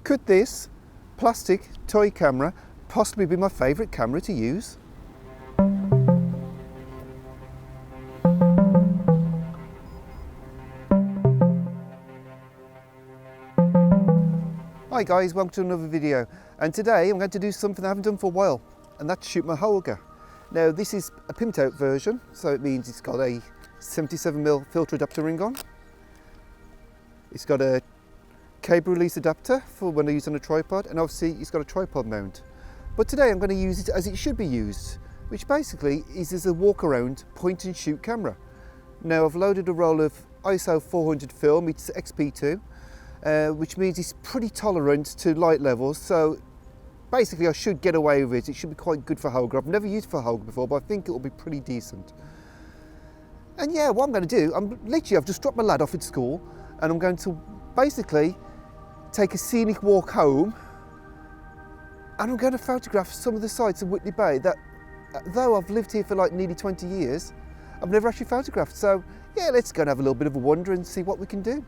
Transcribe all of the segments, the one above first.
Could this plastic toy camera possibly be my favourite camera to use? Hi guys, welcome to another video, and today I'm going to do something I haven't done for a while, and that's shoot my Holga. Now this is a pimped out version, so it means it's got a 77mm filter adapter ring on. It's got a cable release adapter for when I use on a tripod, and obviously it's got a tripod mount. But today I'm going to use it as it should be used, which basically is as a walk around point and shoot camera. Now I've loaded a roll of ISO 400 film, it's XP2, which means it's pretty tolerant to light levels, so basically I should get away with it. It should be quite good for Holga. I've never used it for Holga before, but I think it will be pretty decent. And yeah, what I'm going to do, I've just dropped my lad off at school, and I'm going to basically take a scenic walk home, and I'm going to photograph some of the sights of Whitley Bay that, though I've lived here for like nearly 20 years, I've never actually photographed. So yeah, let's go and have a little bit of a wander and see what we can do.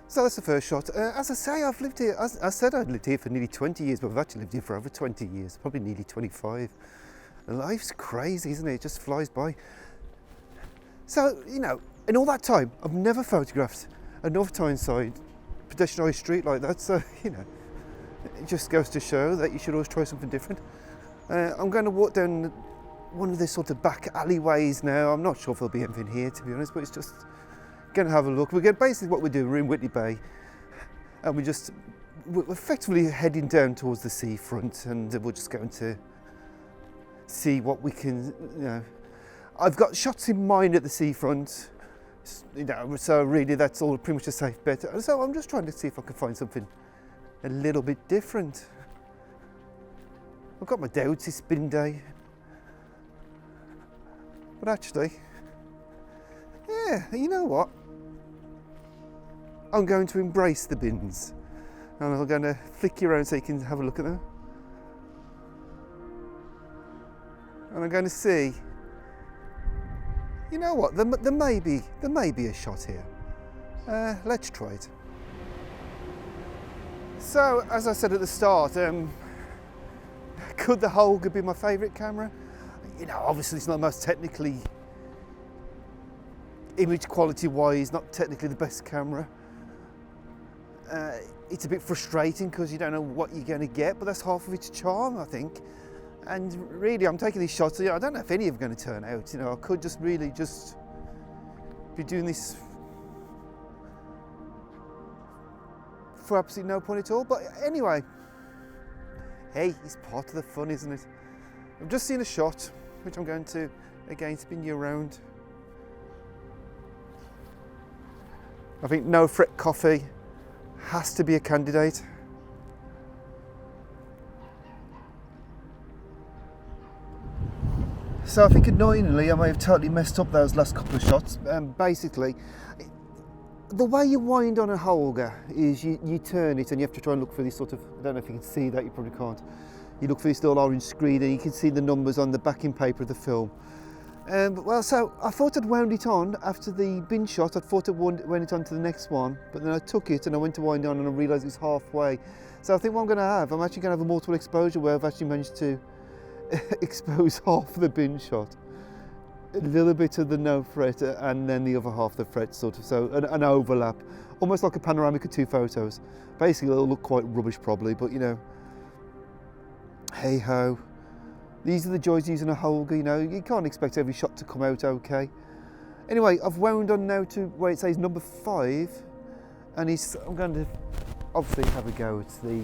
So that's the first shot. As I say, I've lived here, as I said I'd lived here for nearly 20 years, but I've actually lived here for over 20 years, probably nearly 25. And life's crazy, isn't it? It just flies by. So, you know, in all that time, I've never photographed a North Tyneside pedestrianised street like that, so, you know, it just goes to show that you should always try something different. I'm going to walk down one of the sort of back alleyways now. I'm not sure if there'll be anything here, to be honest, but it's just going to have a look. Basically what we're doing, we're in Whitley Bay, and we're effectively heading down towards the seafront, and we're just going to see what we can, you know. I've got shots in mind at the seafront, you know, so really that's all pretty much a safe bet. So I'm just trying to see if I can find something a little bit different. I've got my doubts, it's bin day, but actually, yeah, you know what? I'm going to embrace the bins, and I'm going to flick you around so you can have a look at them. And I'm going to see, you know what, there may be a shot here. Let's try it. So, as I said at the start, could the Holga be my favourite camera? You know, obviously it's not the most technically, image quality wise, not technically the best camera. It's a bit frustrating because you don't know what you're going to get, but that's half of its charm, I think. And really, I'm taking these shots, you know, I don't know if any of them are going to turn out. You know, I could just really just be doing this for absolutely no point at all. But anyway, hey, it's part of the fun, isn't it? I've just seen a shot, which I'm going to, again, spin you around. I think No Fret Coffee has to be a candidate. So I think annoyingly I may have totally messed up those last couple of shots. Basically, the way you wind on a Holga is you turn it and you have to try and look for this sort of, I don't know if you can see that, you probably can't. You look for this little orange screen and you can see the numbers on the backing paper of the film. Well, so I thought I'd wound it on after the bin shot. I thought I'd wound it on to the next one, but then I took it and I went to wind it on and I realised it was halfway. So I think what I'm going to have, I'm actually going to have a multiple exposure where I've actually managed to expose half the bin shot, a little bit of the no fret, and then the other half the fret, sort of, so an overlap, almost like a panoramic of two photos. Basically it'll look quite rubbish probably, but you know, hey ho. These are the joys of using a Holga, you know, you can't expect every shot to come out okay. Anyway, I've wound on now to where it says number 5, and I'm going to obviously have a go at the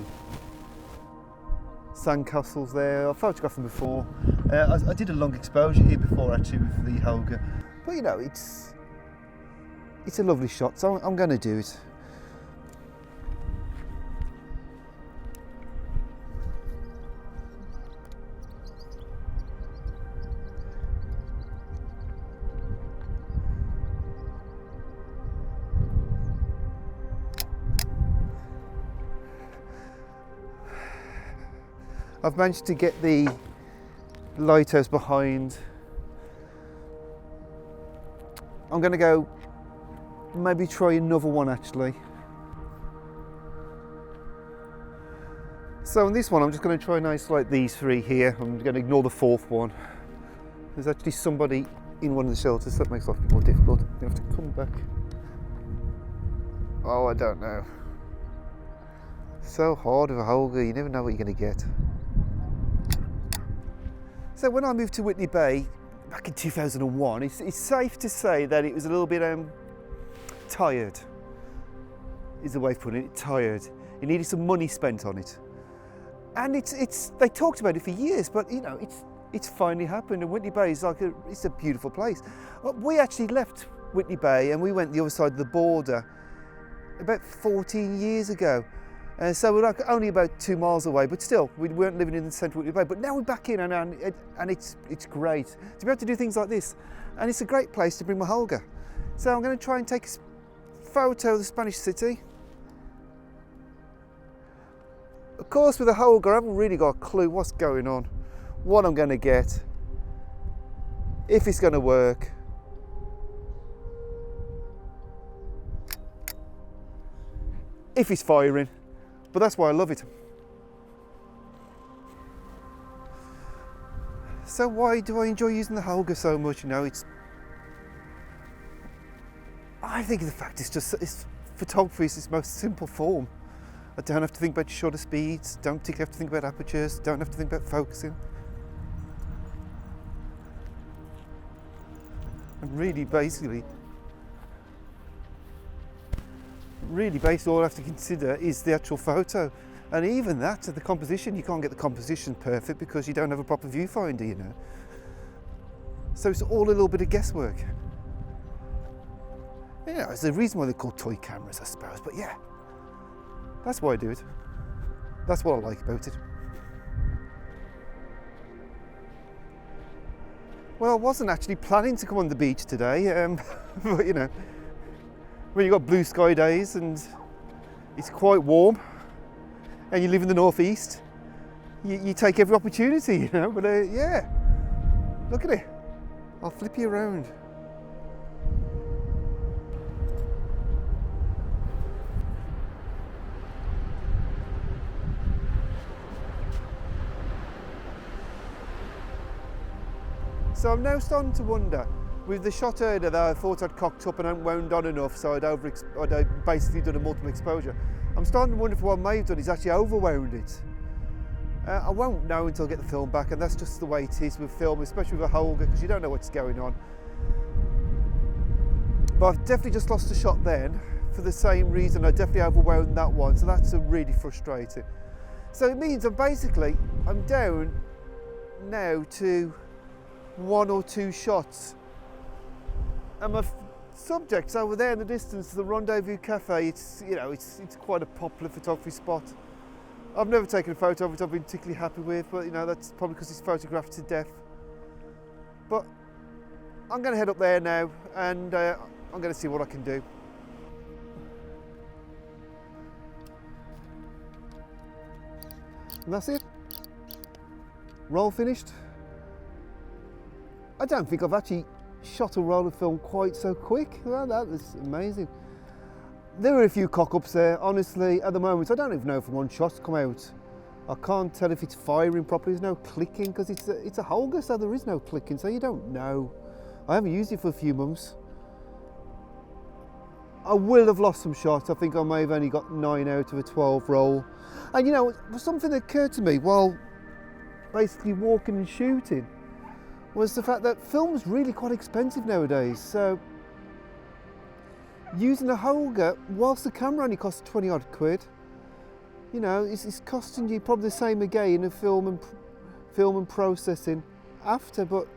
sandcastles there. I've photographed them before. I did a long exposure here before actually with the Holga, but you know, it's a lovely shot, so I'm going to do it. I've managed to get the lighthouse behind. I'm going to go maybe try another one actually. So in this one I'm just going to try and isolate these three here. I'm going to ignore the fourth one. There's actually somebody in one of the shelters, so that makes life a bit more difficult. You have to come back. Oh, I don't know. So hard with a Holger, you never know what you're going to get. So when I moved to Whitley Bay back in 2001, it's safe to say that it was a little bit tired, is the way of putting it, tired. It needed some money spent on it. And they talked about it for years, but you know, it's finally happened, and Whitley Bay is it's a beautiful place. Well, we actually left Whitley Bay and we went the other side of the border about 14 years ago. So we're like only about 2 miles away, but still, we weren't living in the centre of Whitley Bay. But now we're back in, and it's great to be able to do things like this. And it's a great place to bring my Holger. So I'm going to try and take a photo of the Spanish city. Of course, with a Holger, I haven't really got a clue what's going on, what I'm going to get, if it's going to work. If it's firing. But that's why I love it. So why do I enjoy using the Holger so much? You know, I think the fact photography is its most simple form. I don't have to think about shutter speeds, don't have to think about apertures, don't have to think about focusing. And really basically all I have to consider is the actual photo. And even that, the composition, you can't get the composition perfect because you don't have a proper viewfinder, you know. So it's all a little bit of guesswork. You know, there's a reason why they're called toy cameras, I suppose, but yeah. That's why I do it. That's what I like about it. Well, I wasn't actually planning to come on the beach today, but you know, when you've got blue sky days and it's quite warm and you live in the northeast, you take every opportunity, you know, but yeah, look at it. I'll flip you around. So I'm now starting to wonder, with the shot earlier that I thought I'd cocked up and hadn't wound on enough, so I'd basically done a multiple exposure. I'm starting to wonder if what I may have done is actually overwound it. I won't know until I get the film back, and that's just the way it is with film, especially with a Holger, because you don't know what's going on. But I've definitely just lost a shot then, for the same reason I definitely overwound that one, so that's really frustrating. So it means I'm down now to 1 or 2 shots. And my subject's over there in the distance, the Rendezvous Cafe. It's quite a popular photography spot. I've never taken a photo of it I've been particularly happy with, but you know, that's probably because it's photographed to death. But I'm going to head up there now, and I'm going to see what I can do. And that's it. Roll finished. I don't think I've actually shot a roll of film quite so quick. Well, that was amazing. There were a few cock-ups there. Honestly, at the moment, I don't even know if one shot's come out. I can't tell if it's firing properly. There's no clicking because it's a Holger, so there is no clicking, so you don't know. I haven't used it for a few months. I will have lost some shots. I think I may have only got 9 out of a 12 roll. And you know, something that occurred to me while basically walking and shooting was the fact that film's really quite expensive nowadays. So using a Holger, whilst the camera only costs 20 odd quid, you know, it's costing you probably the same again of film and processing after. But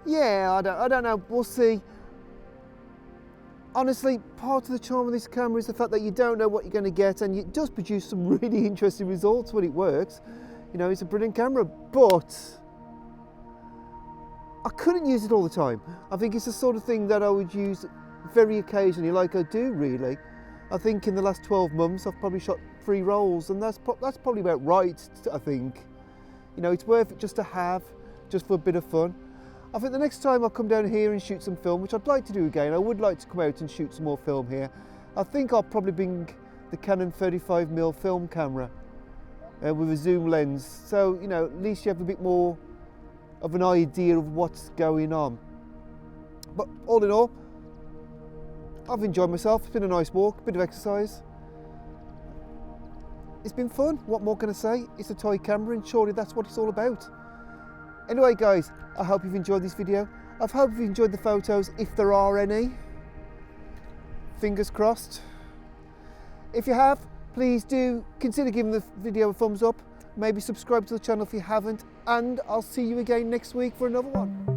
yeah, I don't know. We'll see. Honestly, part of the charm of this camera is the fact that you don't know what you're going to get, and it does produce some really interesting results when it works. You know, it's a brilliant camera, but I couldn't use it all the time. I think it's the sort of thing that I would use very occasionally, like I do really. I think in the last 12 months I've probably shot 3 rolls, and that's probably about right, I think. You know, it's worth it just to have, just for a bit of fun. I think the next time I come down here and shoot some film, which I'd like to do again, I would like to come out and shoot some more film here. I think I'll probably bring the Canon 35mm film camera with a zoom lens, so you know, at least you have a bit more of an idea of what's going on. But all in all, I've enjoyed myself. It's been a nice walk, a bit of exercise. It's been fun. What more can I say? It's a toy camera, and surely that's what it's all about. Anyway guys, I hope you've enjoyed this video. I hope you've enjoyed the photos, if there are any. Fingers crossed. If you have, please do consider giving the video a thumbs up. Maybe subscribe to the channel if you haven't. And I'll see you again next week for another one.